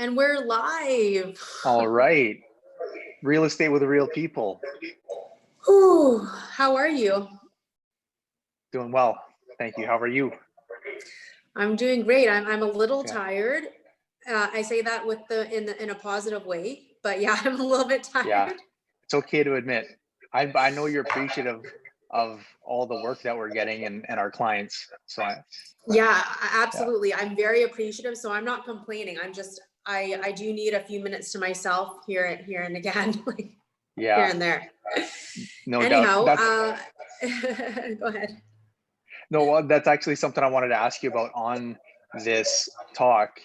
And we're live. All right. Real estate with real people. Whew, how are you? Doing well. Thank you. How are you? I'm doing great. I'm a little tired. I say that with in a positive way, but yeah, I'm a little bit tired. Yeah, it's okay to admit. I know you're appreciative of all the work that we're getting and our clients. So yeah, absolutely. I'm very appreciative. So I'm not complaining. I do need a few minutes to myself here and again, like here and there. No Anyhow, doubt. Go ahead. No, well, that's actually something I wanted to ask you about on this talk.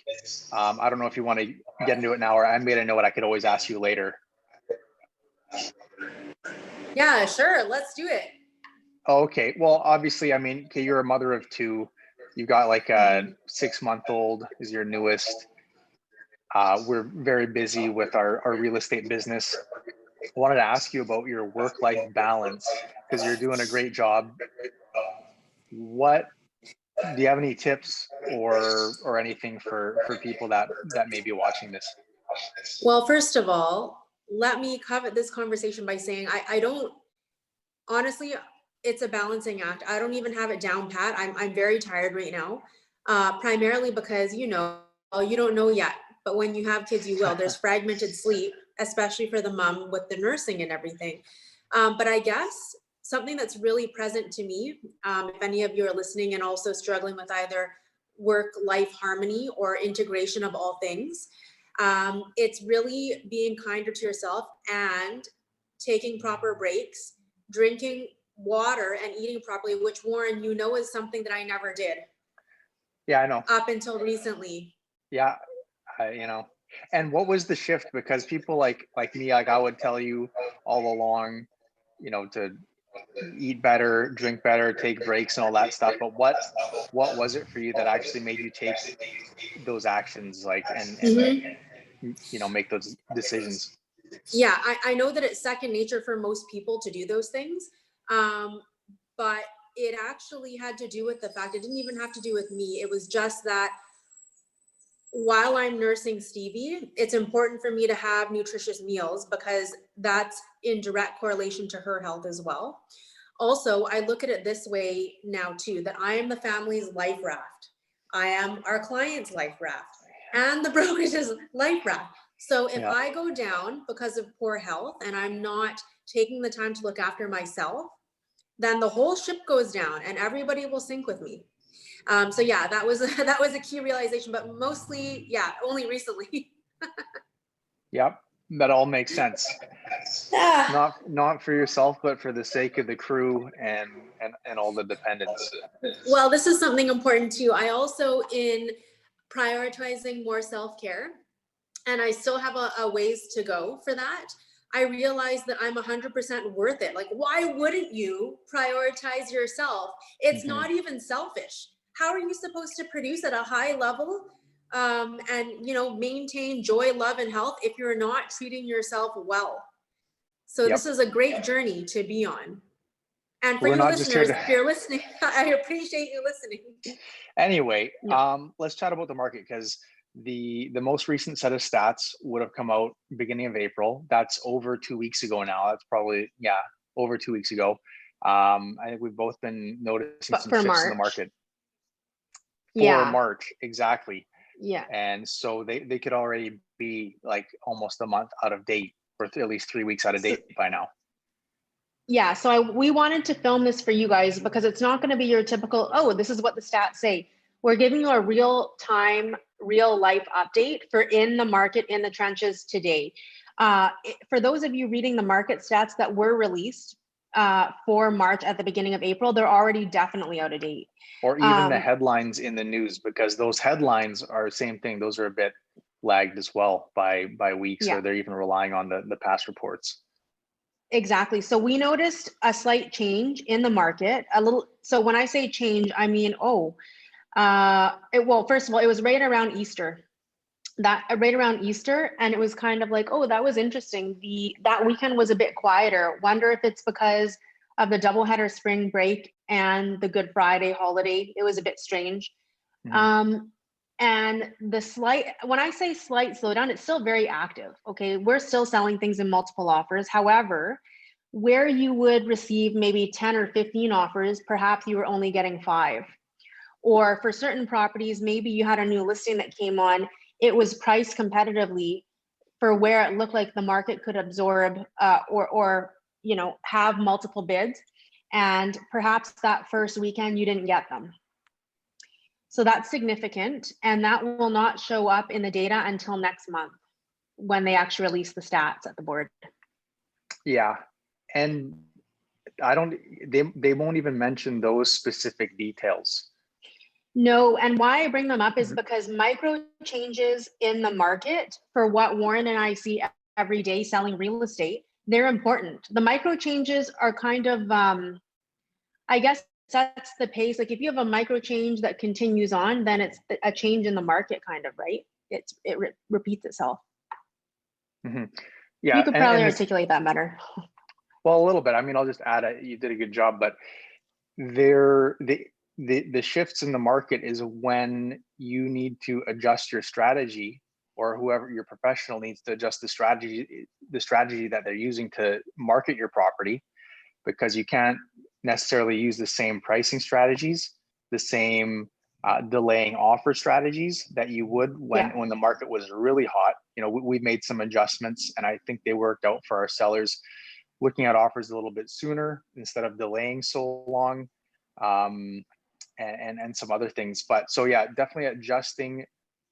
I don't know if you want to get into it now, or I made a note I could always ask you later. Yeah, sure. Let's do it. Okay. Well, obviously, I mean, okay, you're a mother of two. You've got like a 6-month-old is your newest. We're very busy with our real estate business. I wanted to ask you about your work-life balance because you're doing a great job. What do you have any tips or anything for people that may be watching this? Well, first of all, let me cover this conversation by saying I don't honestly, it's a balancing act. I don't even have it down pat. I'm very tired right now, primarily because you don't know yet, but when you have kids, you will. There's fragmented sleep, especially for the mom with the nursing and everything. But I guess something that's really present to me, if any of you are listening and also struggling with either work-life harmony or integration of all things, it's really being kinder to yourself and taking proper breaks, drinking water and eating properly, which Warren, is something that I never did. Yeah, I know. Up until recently. Yeah, and what was the shift? Because people like me, like I would tell you all along, to eat better, drink better, take breaks and all that stuff. But what was it for you that actually made you take those actions, and make those decisions? Yeah, I know that it's second nature for most people to do those things. But it actually had to do with the fact, it didn't even have to do with me. It was just that while I'm nursing Stevie, it's important for me to have nutritious meals because that's in direct correlation to her health as well. Also, I look at it this way now too, that I am the family's life raft. I am our client's life raft and the brokerage's life raft. So if I go down because of poor health and I'm not taking the time to look after myself, then the whole ship goes down and everybody will sink with me. So yeah, that was a key realization, but mostly, only recently. Yep, that all makes sense. Not for yourself, but for the sake of the crew and all the dependents. Well, this is something important too. I also, in prioritizing more self-care, and I still have a ways to go for that, I realized that I'm 100% worth it. Like, why wouldn't you prioritize yourself? It's not even selfish. How are you supposed to produce at a high level and maintain joy, love, and health if you're not treating yourself well? So this is a great journey to be on. And for you listeners, if you're listening, I appreciate you listening. Anyway, let's chat about the market because the most recent set of stats would have come out beginning of April. That's over 2 weeks ago now. That's probably, over 2 weeks ago. I think we've both been noticing some shifts in the market. For March, exactly. Yeah. And so they could already be like almost a month out of date, or at least 3 weeks out of date by now. Yeah, so we wanted to film this for you guys because it's not going to be your typical, oh, this is what the stats say. We're giving you a real-time, real-life update for in the market, in the trenches today. For those of you reading the market stats that were released for March at the beginning of April, they're already definitely out of date. Or even the headlines in the news, because those headlines are same thing. Those are a bit lagged as well by weeks, or they're even relying on the past reports. Exactly. So we noticed a slight change in the market, a little. So when I say change, I mean, well, first of all, it was right around Easter. And it was kind of like, oh, that was interesting. That weekend was a bit quieter. Wonder if it's because of the doubleheader spring break and the Good Friday holiday. It was a bit strange. And when I say slight slowdown, it's still very active. Okay. We're still selling things in multiple offers. However, where you would receive maybe 10 or 15 offers, perhaps you were only getting 5. Or for certain properties, maybe you had a new listing that came on, it was priced competitively for where it looked like the market could absorb or have multiple bids. And perhaps that first weekend you didn't get them. So that's significant, and that will not show up in the data until next month when they actually release the stats at the board. Yeah, and they won't even mention those specific details. No, and why I bring them up is because micro changes in the market for what Warren and I see every day selling real estate, they're important. The micro changes are kind of, I guess, sets the pace. Like if you have a micro change that continues on, then it's a change in the market, kind of, right? It repeats itself. Mm-hmm. Yeah, you could probably articulate that better. Well, a little bit. I mean, I'll just add it. You did a good job, but the shifts in the market is when you need to adjust your strategy, or whoever your professional needs to adjust the strategy that they're using to market your property, because you can't necessarily use the same pricing strategies, the same delaying offer strategies that you would when the market was really hot. You know, we made some adjustments, and I think they worked out for our sellers, looking at offers a little bit sooner instead of delaying so long, and some other things. But so yeah, definitely adjusting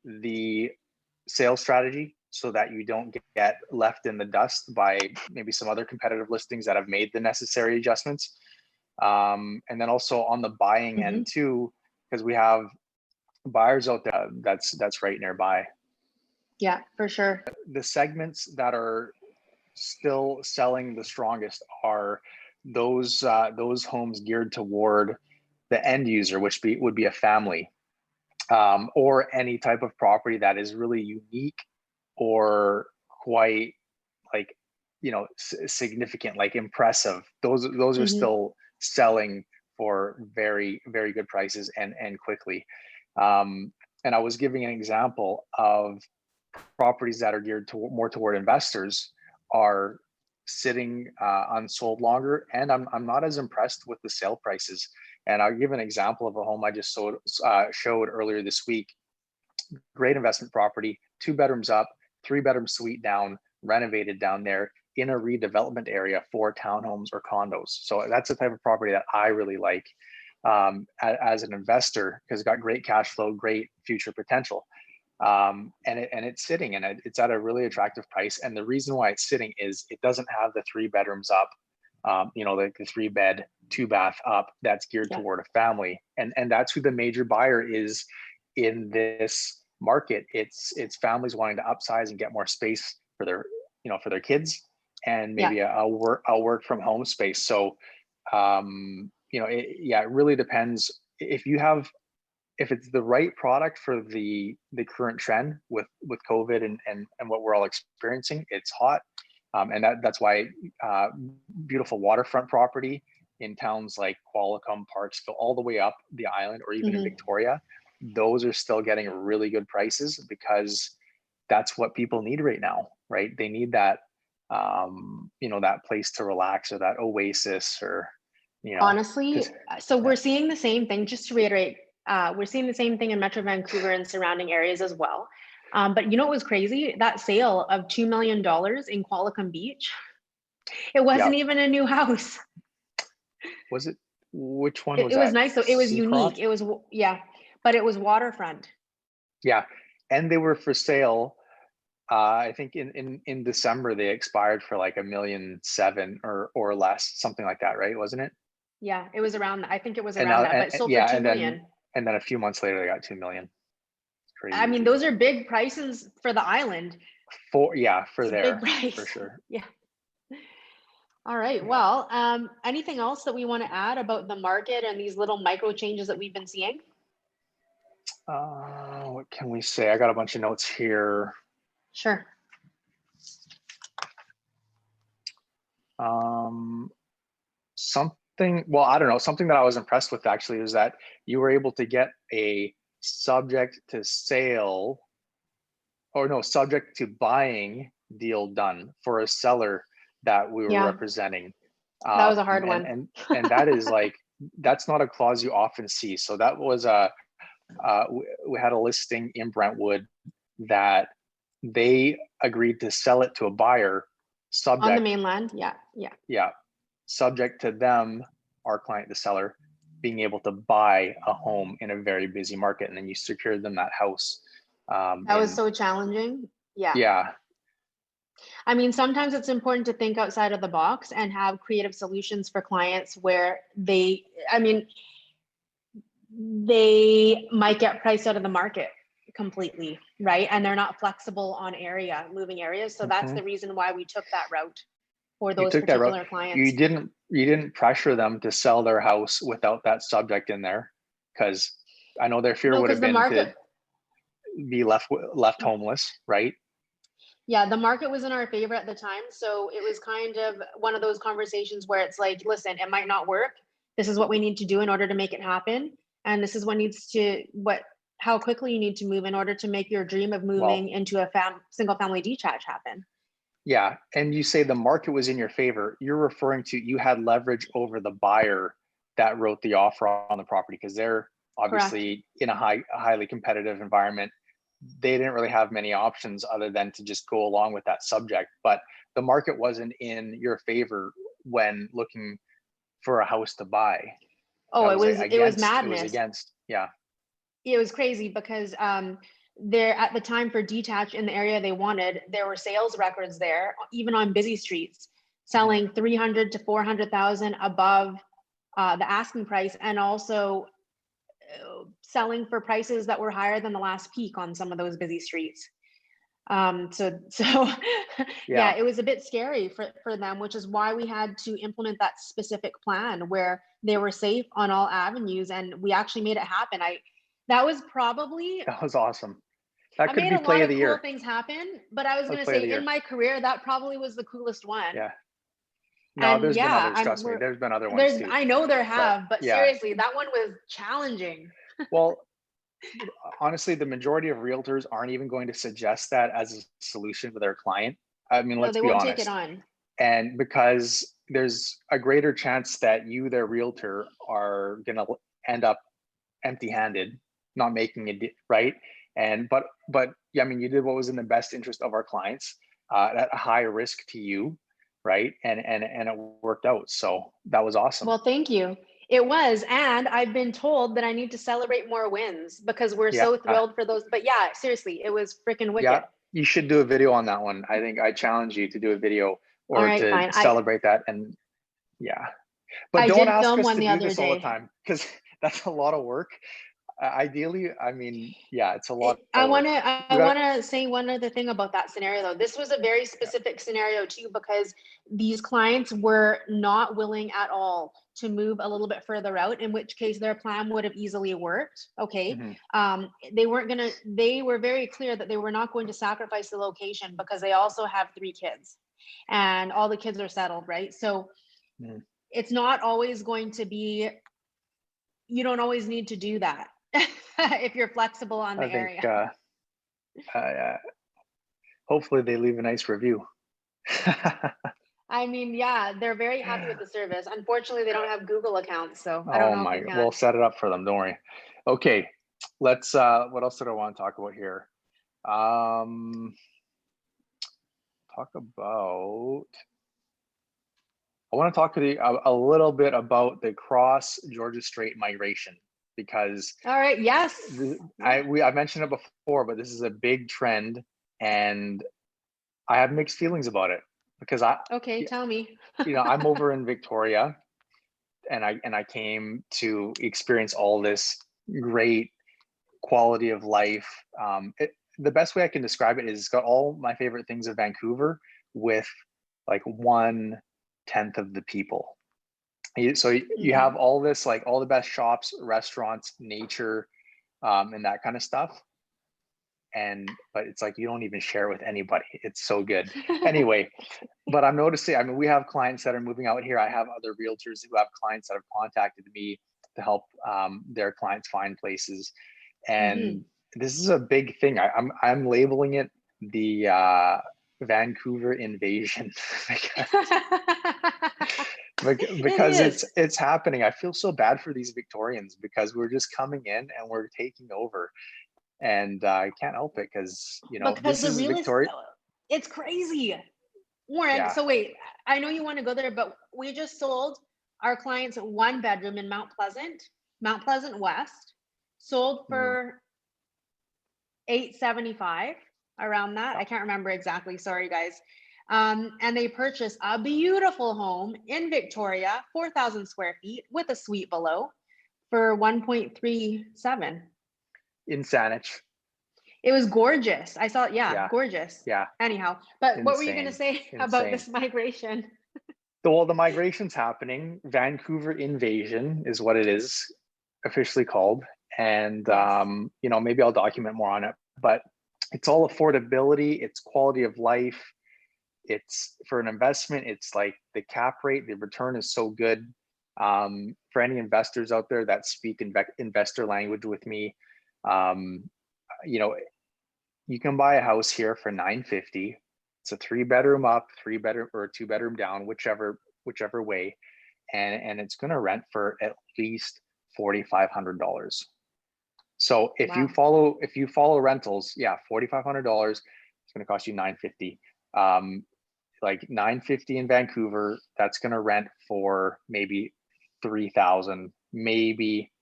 the sales strategy so that you don't get left in the dust by maybe some other competitive listings that have made the necessary adjustments. And then also on the buying end too, because we have buyers out there that's right nearby. Yeah, for sure. The segments that are still selling the strongest are those homes geared toward the end user, which would be a family, or any type of property that is really unique or quite, like, significant, like impressive. Those are still selling for very, very good prices and quickly. And I was giving an example of properties that are geared more toward investors are sitting unsold longer, and I'm not as impressed with the sale prices. And I'll give an example of a home I just showed earlier this week. Great investment property, 2 bedrooms up, 3-bedroom suite down, renovated down there in a redevelopment area for townhomes or condos. So that's the type of property that I really like as an investor, because it's got great cash flow, great future potential. And it's sitting, and it's at a really attractive price. And the reason why it's sitting is it doesn't have the 3 bedrooms up, like the 3-bed, 2-bath up that's geared toward a family. And that's who the major buyer is in this market. It's families wanting to upsize and get more space for their kids, and maybe a work from home space. So, it really depends. If it's the right product for the current trend with COVID and what we're all experiencing, it's hot. And that's why beautiful waterfront property in towns like Qualicum, Parksville, all the way up the island, or even in Victoria, those are still getting really good prices, because that's what people need right now, right? They need that, that place to relax, or that oasis, or, Honestly, so we're seeing the same thing, just to reiterate, we're seeing the same thing in Metro Vancouver and surrounding areas as well. But what was crazy? That sale of $2 million in Qualicum Beach, it wasn't even a new house. Was it? Which one was it that? Was nice. So it was unique. It was, but it was waterfront. Yeah. And they were for sale. I think in December, they expired for like $1.7 million or less, something like that, right? Wasn't it? Yeah, it was around, I think it was around that, but sold for $2 million. And then a few months later, they got $2 million. Crazy. I mean, those are big prices for the island. For there, big price. for sure. Yeah. All right. Yeah. Well, anything else that we want to add about the market and these little micro changes that we've been seeing? What can we say? I got a bunch of notes here. Sure. Something that I was impressed with actually is that you were able to get a subject to sale, or no, subject to buying deal done for a seller that we were Yeah. representing. That was a hard one. And that is like, that's not a clause you often see. So that was we had a listing in Brentwood that they agreed to sell it to a buyer subject On the mainland. Yeah. Subject to them, our client, the seller, being able to buy a home in a very busy market, and then you secured them that house. That was so challenging. Yeah. I mean, sometimes it's important to think outside of the box and have creative solutions for clients where they might get priced out of the market completely, right? And they're not flexible on moving areas. So that's the reason why we took that route for those particular clients. You didn't pressure them to sell their house without that subject in there, because I know their fear would have been to be left homeless, right? Yeah, the market was in our favor at the time. So it was kind of one of those conversations where it's like, listen, it might not work. This is what we need to do in order to make it happen. And this is how quickly you need to move in order to make your dream of moving into a single family detached happen. Yeah. And you say the market was in your favor. You're referring to, you had leverage over the buyer that wrote the offer on the property, because they're obviously in a highly competitive environment. They didn't really have many options other than to just go along with that subject. But the market wasn't in your favor when looking for a house to buy. Oh, it was madness. It was against, yeah. It was crazy because there at the time for detached in the area they wanted, there were sales records there, even on busy streets, selling 300 to 400,000 above the asking price, and also selling for prices that were higher than the last peak on some of those busy streets. So yeah, it was a bit scary for them, which is why we had to implement that specific plan where they were safe on all avenues, and we actually made it happen. That was awesome. That could be play of the year. I made a lot of cool things happen, but I was going to say in my career, that probably was the coolest one. Yeah. No, there's been others, trust me. There's been other ones too. I know there have, but seriously, that one was challenging. Well, honestly, the majority of realtors aren't even going to suggest that as a solution for their client. I mean, let's be honest. They won't take it on. And because there's a greater chance that you, their realtor, are going to end up empty-handed, not making it right. And but yeah, I mean, you did what was in the best interest of our clients at a high risk to you, right? And it worked out. So that was awesome. Well, thank you. It was, and I've been told that I need to celebrate more wins because we're so thrilled for those. But yeah, seriously, it was freaking wicked. Yeah, you should do a video on that one. I think I challenge you to do a video or to celebrate that. And yeah, but don't ask us to do this all the time, because that's a lot of work. Ideally, I mean, yeah, it's a lot. I want to say one other thing about that scenario though. This was a very specific scenario too, because these clients were not willing at all to move a little bit further out, in which case their plan would have easily worked. Okay. They were very clear that they were not going to sacrifice the location because they also have 3 kids and all the kids are settled, right? So it's not always going to be, you don't always need to do that. If you're flexible on the area. Hopefully they leave a nice review. I mean, yeah, they're very happy with the service. Unfortunately, they don't have Google accounts, so I don't know. We'll set it up for them. Don't worry. Okay, let's. What else did I want to talk about here? I want to talk to you a little bit about the cross Georgia Strait migration, because all right, yes, I mentioned it before, but this is a big trend, and I have mixed feelings about it because tell me. I'm over in Victoria, and I came to experience all this great quality of life. The best way I can describe it is it's got all my favorite things of Vancouver with like 1/10 of the people. So you have all this, like all the best shops, restaurants, nature, and that kind of stuff. But it's like you don't even share with anybody. It's so good. Anyway, but I'm noticing, I mean, we have clients that are moving out here. I have other realtors who have clients that have contacted me to help their clients find places. And this is a big thing. I'm labeling it the Vancouver invasion because it's happening. I feel so bad for these Victorians because we're just coming in and we're taking over, and I can't help it because because this is Victoria. It's crazy, Warren. Yeah. So wait, I know you want to go there, but we just sold our clients 1 bedroom in Mount Pleasant West, sold for $875, around that. I can't remember exactly. Sorry, guys. And they purchased a beautiful home in Victoria, 4,000 square feet with a suite below for 1.37. In Saanich. It was gorgeous. I saw it. Yeah. Gorgeous. Yeah. Anyhow, but what were you going to say about this migration? Well, the migration's happening. Vancouver invasion is what it is officially called. And, maybe I'll document more on it, but it's all affordability. It's quality of life. It's for an investment. It's like the cap rate, the return is so good. For any investors out there that speak investor language with me, you can buy a house here for $950. It's a 3-bedroom up, 3-bedroom or 2-bedroom down, whichever way, and it's going to rent for at least $4,500. So if you follow rentals, $4,500. It's going to cost you $950. Like $950 in Vancouver, that's going to rent for maybe $3,000, maybe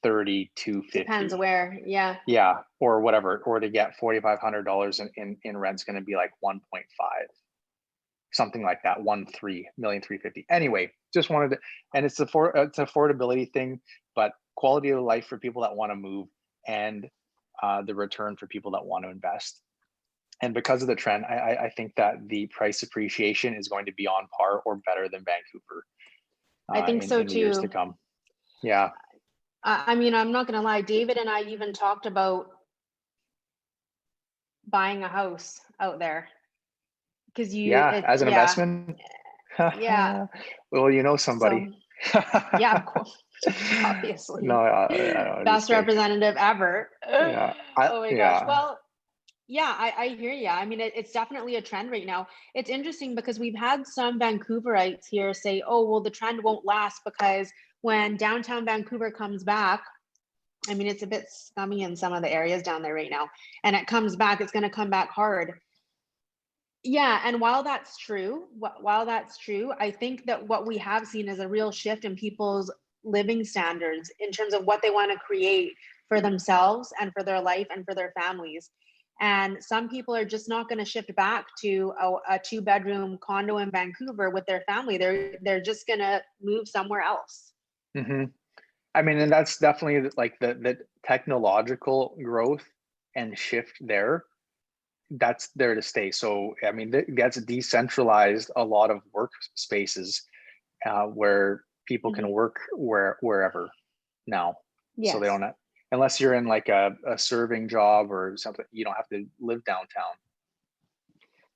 $3,250. Depends where, yeah, or whatever, or to get $4,500 in rent's going to be like 1.5, something like that, 1.350. Anyway, just wanted to, and it's an affordability thing, but quality of life for people that want to move, and the return for people that want to invest. And because of the trend, I think that the price appreciation is going to be on par or better than Vancouver. I think so in the years to too. come. Yeah. I mean, I'm not going to lie. David and I even talked about buying a house out there because as an investment. Yeah. Well, somebody. So, yeah, of course. Obviously. No, best representative ever. Yeah. Oh my gosh. Well, yeah, I hear you. I mean, it's definitely a trend right now. It's interesting because we've had some Vancouverites here say, oh, well, the trend won't last because when downtown Vancouver comes back, I mean, it's a bit scummy in some of the areas down there right now, and it comes back, it's going to come back hard. Yeah, and while that's true, I think that what we have seen is a real shift in people's living standards in terms of what they want to create for themselves and for their life and for their families. And some people are just not going to shift back to a 2-bedroom condo in Vancouver with their family. They're just going to move somewhere else. Mm-hmm. I mean, and that's definitely like the technological growth and shift there. That's there to stay. So, I mean, that's decentralized a lot of workspaces where people can work wherever now. Yes. So they don't have, unless you're in like a serving job or something, you don't have to live downtown.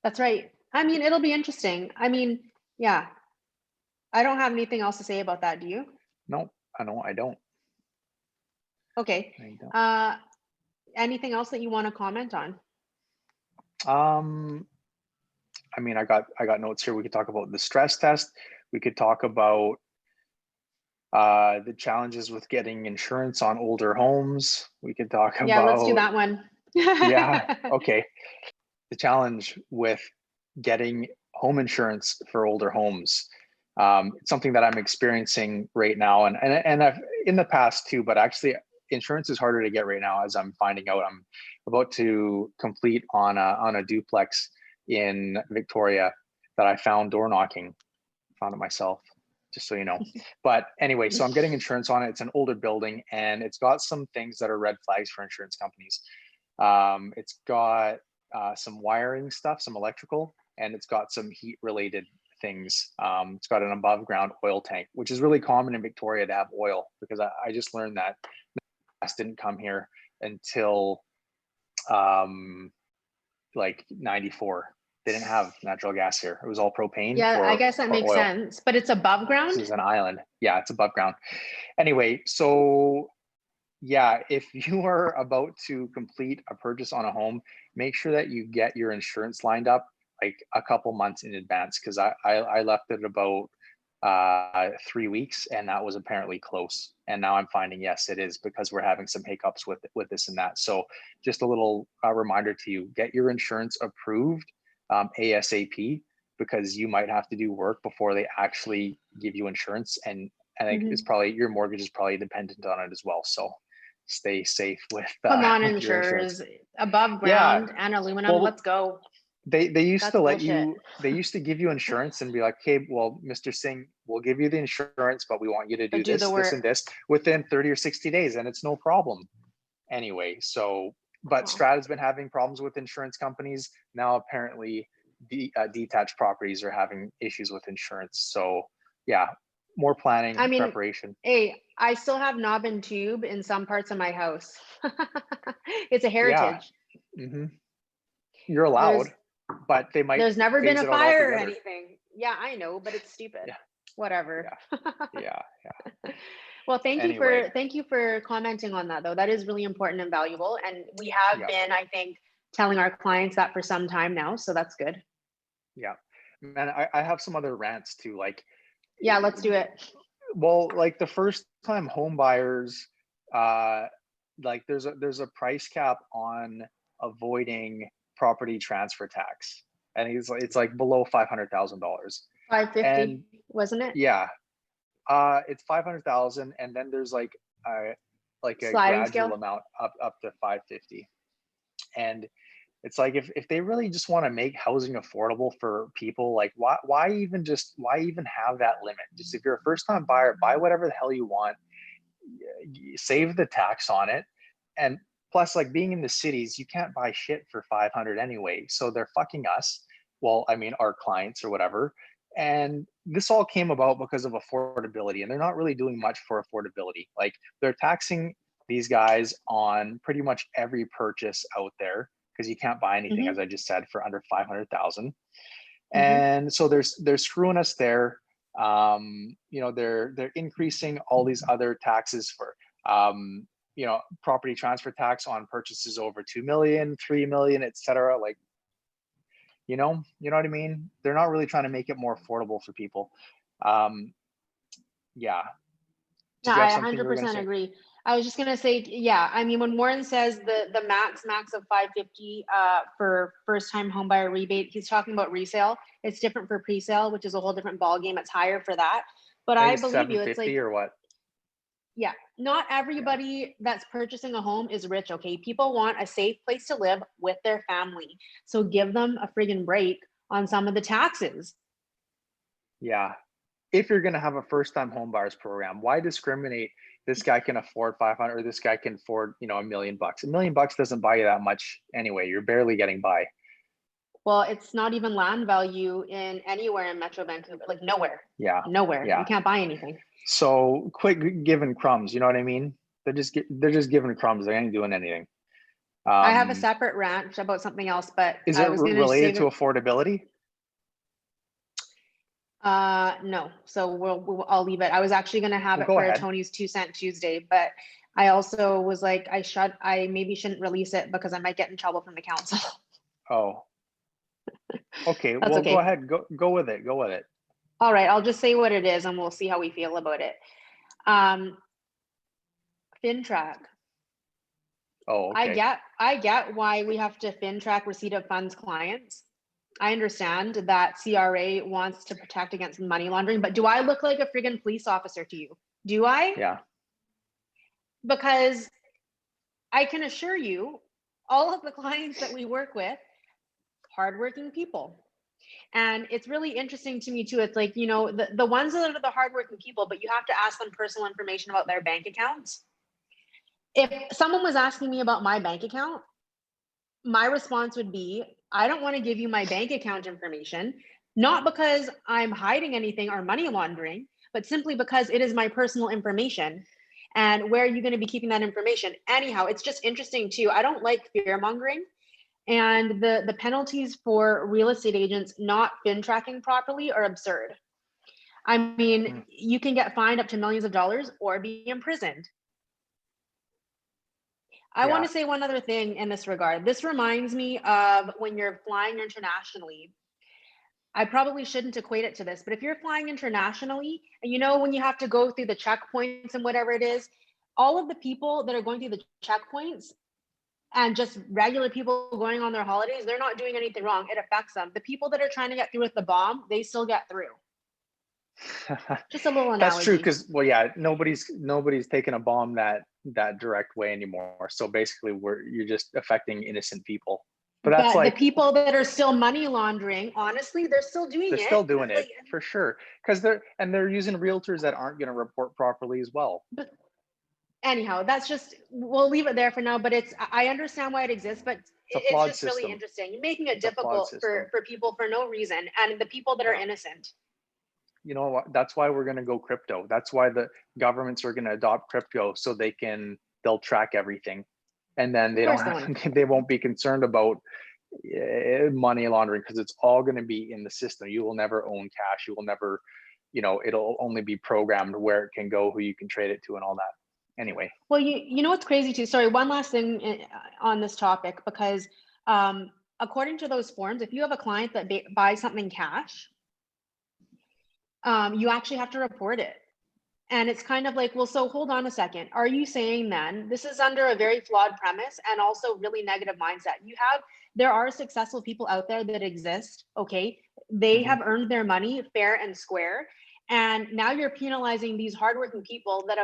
That's right. I mean, it'll be interesting. I mean, yeah. I don't have anything else to say about that. Do you? No, I don't. Okay. Anything else that you want to comment on? I mean, I got notes here. We could talk about the stress test. We could talk about the challenges with getting insurance on older homes. We could talk about. Yeah, let's do that one. Yeah. Okay. The challenge with getting home insurance for older homes. It's something that I'm experiencing right now, and I've in the past too. But actually, insurance is harder to get right now, as I'm finding out. I'm about to complete on a duplex in Victoria that I found door knocking. Found it myself, just so you know. But anyway, so I'm getting insurance on it. It's an older building, and it's got some things that are red flags for insurance companies. It's got some wiring stuff, some electrical, and it's got some heat related things. It's got an above ground oil tank, which is really common in Victoria to have oil, because I just learned that gas didn't come here until like 94. They didn't have natural gas here. It was all propane. Yeah, I guess that makes sense. But it's above ground? This is an island. Yeah, it's above ground. Anyway, so yeah, if you are about to complete a purchase on a home, make sure that you get your insurance lined up like a couple months in advance, because I left it about 3 weeks, and that was apparently close. And now I'm finding, yes, it is, because we're having some hiccups with this and that. So just a little reminder to you, get your insurance approved ASAP, because you might have to do work before they actually give you insurance. And I think it's probably, your mortgage is probably dependent on it as well. So stay safe with, Come on, with your insurance. insurers, above Yeah. ground and aluminum, Well, let's go. they used That's to let bullshit. they used to give you insurance and be like, okay, well, Mr. Singh, we'll give you the insurance, but we want you to do But do this, the this, work. and this within 30 or 60 days, and it's no problem. Anyway, so, but Wow. Strata's been having problems with insurance companies. Now apparently detached properties are having issues with insurance. So yeah, more planning, I mean, preparation. hey, I still have knob and tube in some parts of my house. It's a heritage. Hmm. You're allowed, but they might There's never been phase a it out fire or altogether. anything. Yeah, I know, but it's stupid. Yeah. Whatever. Yeah. Well, thank Anyway. you for commenting on that, though. That is really important and valuable. And we have Yeah. been, I think, telling our clients that for some time now. So that's good. Yeah, man, I have some other rants too. Like, Yeah, let's do it. well, like the first time home buyers, like there's a price cap on avoiding property transfer tax, and it's like below $500,000. 550, And wasn't it? yeah, it's 500,000, and then there's like a Sliding gradual scale. amount up to 550. And it's like, if they really just want to make housing affordable for people, like why even have that limit? Just, if you're a first time buyer, buy whatever the hell you want, save the tax on it. And plus, like, being in the cities, you can't buy shit for 500 anyway, so they're fucking us. Well, I mean, our clients or whatever. And this all came about because of affordability, and they're not really doing much for affordability. Like, they're taxing these guys on pretty much every purchase out there, because you can't buy anything, as I just said, for under 500,000. And so they're screwing us there. They're increasing all these other taxes for property transfer tax on purchases over 2 million, 3 million, etc. Like, you know what I mean? They're not really trying to make it more affordable for people. Yeah. No, I 100% agree. I was just gonna say, yeah. I mean, when Warren says the max of 550 for first time home buyer rebate, he's talking about resale. It's different for pre-sale, which is a whole different ball game. It's higher for that. But I believe you. It's like, or what? Yeah, not everybody that's purchasing a home is rich. Okay, people want a safe place to live with their family, so give them a friggin' break on some of the taxes. Yeah. If you're going to have a first time home buyers program, why discriminate? This guy can afford 500, or this guy can afford, $1 million. $1 million doesn't buy you that much anyway. You're barely getting by. Well, it's not even land value in anywhere in Metro Vancouver, like nowhere. Yeah. Nowhere. Yeah. You can't buy anything. So quit giving crumbs. You know what I mean? They're just giving crumbs. They ain't doing anything. I have a separate rant about something else, but is it related to affordability? No. So I'll leave it. I was actually going to have it for Tony's 2 Cent Tuesday, but I also was like, I maybe shouldn't release it because I might get in trouble from the council. Oh. Okay. That's well, okay. Go ahead. Go with it. Go with it. All right. I'll just say what it is and we'll see how we feel about it. FINTRAC. Oh, okay. I get why we have to FINTRAC Receipt of Funds clients. I understand that CRA wants to protect against money laundering, but do I look like a friggin' police officer to you? Do I? Yeah. Because I can assure you, all of the clients that we work with, hardworking people. And it's really interesting to me too. It's like, the ones that are the hardworking people, but you have to ask them personal information about their bank accounts. If someone was asking me about my bank account, my response would be, I don't want to give you my bank account information, not because I'm hiding anything or money laundering, but simply because it is my personal information. And where are you going to be keeping that information? Anyhow, it's just interesting too. I don't like fear mongering. And the penalties for real estate agents not FINTRACing properly are absurd. I mean, you can get fined up to millions of dollars or be imprisoned. I want Yeah. to say one other thing in this regard. This reminds me of when you're flying internationally. I probably shouldn't equate it to this, but if you're flying internationally and you know, when you have to go through the checkpoints and whatever it is, all of the people that are going through the checkpoints and just regular people going on their holidays, they're not doing anything wrong. It affects them. The people that are trying to get through with the bomb, they still get through. Just a little That's true, analogy. because well, yeah, nobody's taking a bomb that direct way anymore. So basically, you're just affecting innocent people. But that's But the like people that are still money laundering, honestly, they're still doing they're it. still doing it Like, for sure, because they're using realtors that aren't going to report properly as well. but anyhow, that's just, we'll leave it there for now, but I understand why it exists, but It's a it's flawed just really system. interesting. You're making it It's a flawed difficult system. for people for no reason, and the people that are Yeah. innocent. You know what? That's why we're going to go crypto. That's why the governments are going to adopt crypto, so they'll track everything, and then Of course they want to. they won't be concerned about money laundering, because it's all going to be in the system. You will never own cash. You will never, it'll only be programmed where it can go, who you can trade it to, and all that. Anyway. Well, you know what's crazy too? Sorry, one last thing on this topic, because according to those forms, if you have a client that buys something cash, you actually have to report it. And it's kind of like, well, so hold on a second. Are you saying then this is under a very flawed premise and also really negative mindset? There are successful people out there that exist. Okay. They have earned their money fair and square. And now you're penalizing these hardworking people that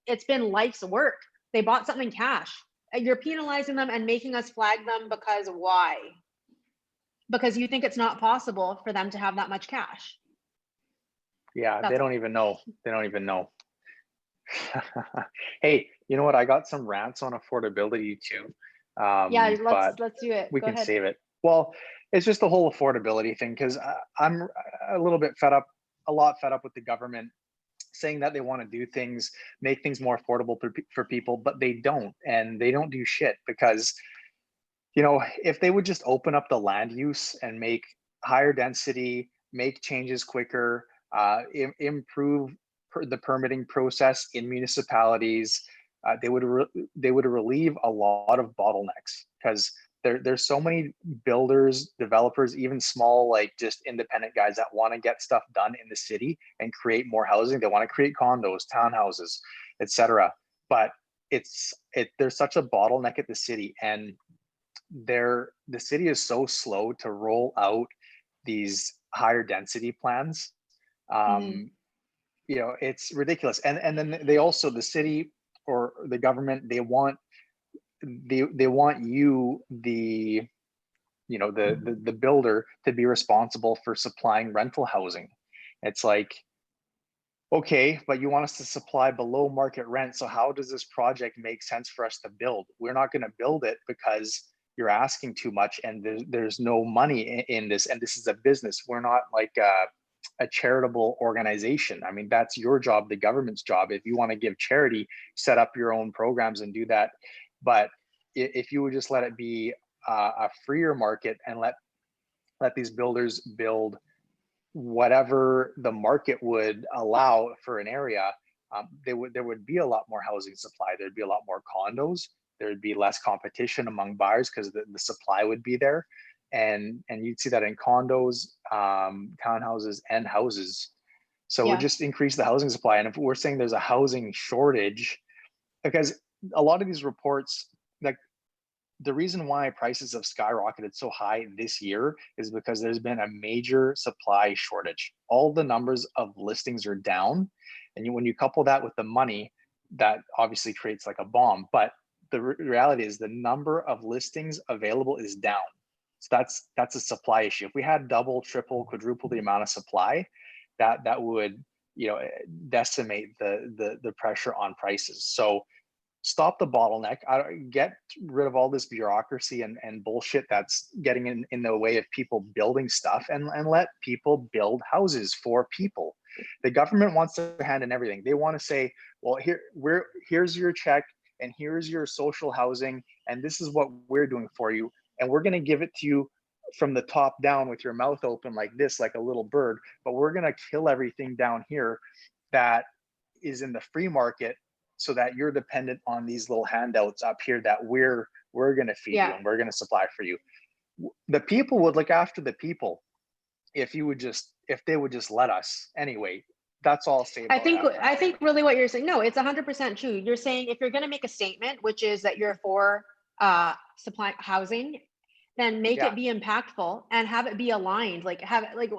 it's been life's work. They bought something cash. You're penalizing them and making us flag them because why? Because you think it's not possible for them to have that much cash. Yeah, That's they don't even know. They don't even know. Hey, you know what? I got some rants on affordability too. Yeah, But let's do it. we Go can ahead. save it. Well, it's just the whole affordability thing, because I'm a little bit fed up, a lot fed up with the government saying that they want to do things, make things more affordable for people, but they don't, and they don't do shit. Because if they would just open up the land use and make higher density, make changes quicker, improve the permitting process in municipalities, they would relieve a lot of bottlenecks, because there's so many builders, developers, even small, like just independent guys that want to get stuff done in the city and create more housing. They want to create condos, townhouses, etc. But there's such a bottleneck at the city, and the city is so slow to roll out these higher density plans. It's ridiculous. And then they also, the city or the government, they want you, the builder, to be responsible for supplying rental housing. It's like, okay, but you want us to supply below market rent, so how does this project make sense for us to build? We're not going to build it because you're asking too much, and there's no money in this, and this is a business. We're not like a charitable organization. I mean, that's your job, the government's job. If you want to give charity, set up your own programs and do that. But if you would just let it be a freer market and let these builders build whatever the market would allow for an area, there would be a lot more housing supply. There'd be a lot more condos. There'd be less competition among buyers because the supply would be there. And you'd see that in condos, townhouses, and houses. So it would just increase the housing supply. And if we're saying there's a housing shortage, because a lot of these reports, like, the reason why prices have skyrocketed so high this year is because there's been a major supply shortage. All the numbers of listings are down. And when you couple that with the money, that obviously creates like a bomb. But the reality is the number of listings available is down. So that's a supply issue. If we had double, triple, quadruple the amount of supply, that would decimate the pressure on prices. So stop the bottleneck. Get rid of all this bureaucracy and bullshit that's getting in the way of people building stuff, and let people build houses for people. The government wants their hand in everything. They want to say, well, here's your check, and here's your social housing, and this is what we're doing for you, and we're going to give it to you from the top down with your mouth open like this, like a little bird, but we're going to kill everything down here that is in the free market, and we're going to so that you're dependent on these little handouts up here that we're going to feed you and we're going to supply for you. The people would look after the people if they would just let us. Anyway, that's all I'll say about that. I think really what you're saying, no, it's 100% true. You're saying if you're going to make a statement, which is that you're for supply housing, then make it be impactful and have it be aligned. Like have it like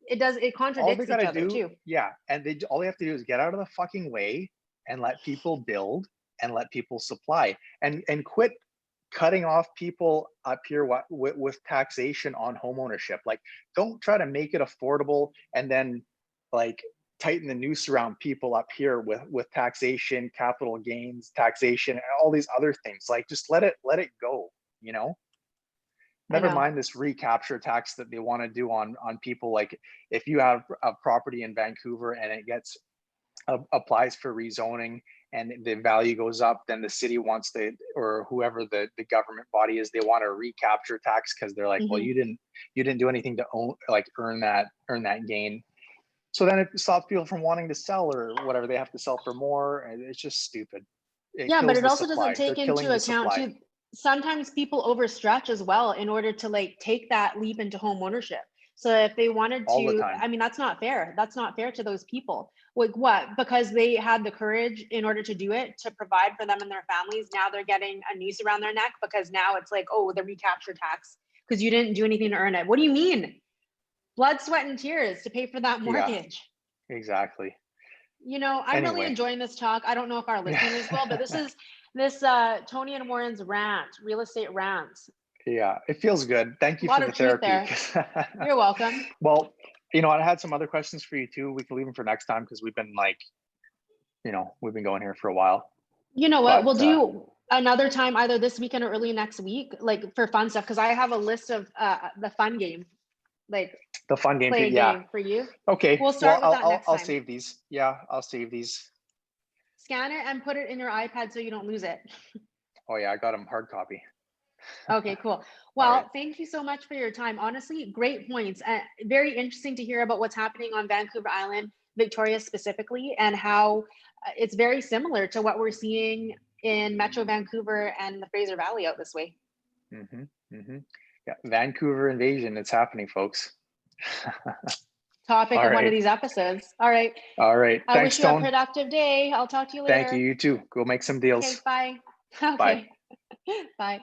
it contradicts each other too. Yeah, and all they have to do is get out of the fucking way and let people build and let people supply and quit cutting off people up here with taxation on home ownership. Like, don't try to make it affordable and then like tighten the noose around people up here with taxation, capital gains, taxation, and all these other things. Like, just let it go, you know? Never mind this recapture tax that they want to do on people. Like, if you have a property in Vancouver and it gets applies for rezoning and the value goes up, then the city wants or whoever the government body is, they want a recapture tax because they're like, well, you didn't do anything to earn that gain. So then it stops people from wanting to sell or whatever. They have to sell for more, and it's just stupid. But it also doesn't take into account too. Sometimes people overstretch as well in order to like take that leap into home ownership. So if they wanted to, I mean, that's not fair. That's not fair to those people. Like what? Because they had the courage in order to do it, to provide for them and their families. Now they're getting a noose around their neck because now it's like, oh, the recapture tax because you didn't do anything to earn it. What do you mean? Blood, sweat, and tears to pay for that mortgage. Exactly. You know, I'm really enjoying this talk. I don't know if our listeners will, but this is Toni and Warren's real estate rants. Yeah, it feels good. Thank you for the therapy. You're welcome. Well, you know, I had some other questions for you too. We can leave them for next time because we've been we've been going here for a while. You know what? We'll do another time, either this weekend or early next week, like for fun stuff. Because I have a list of the fun game, like the fun game. Game for you. Okay. We'll start with that next time. I'll save these. Yeah, I'll save these. Scan it and put it in your iPad so you don't lose it. Oh yeah, I got them hard copy. Okay, cool. Well, Thank you so much for your time. Honestly, great points. Very interesting to hear about what's happening on Vancouver Island, Victoria specifically, and how it's very similar to what we're seeing in Metro Vancouver and the Fraser Valley out this way. Yeah, Vancouver invasion. It's happening, folks. Topic of one of these episodes. All right. Thanks, I wish you a productive day. I'll talk to you later. Thank you. You too. Go make some deals. Okay, bye. Okay. Bye.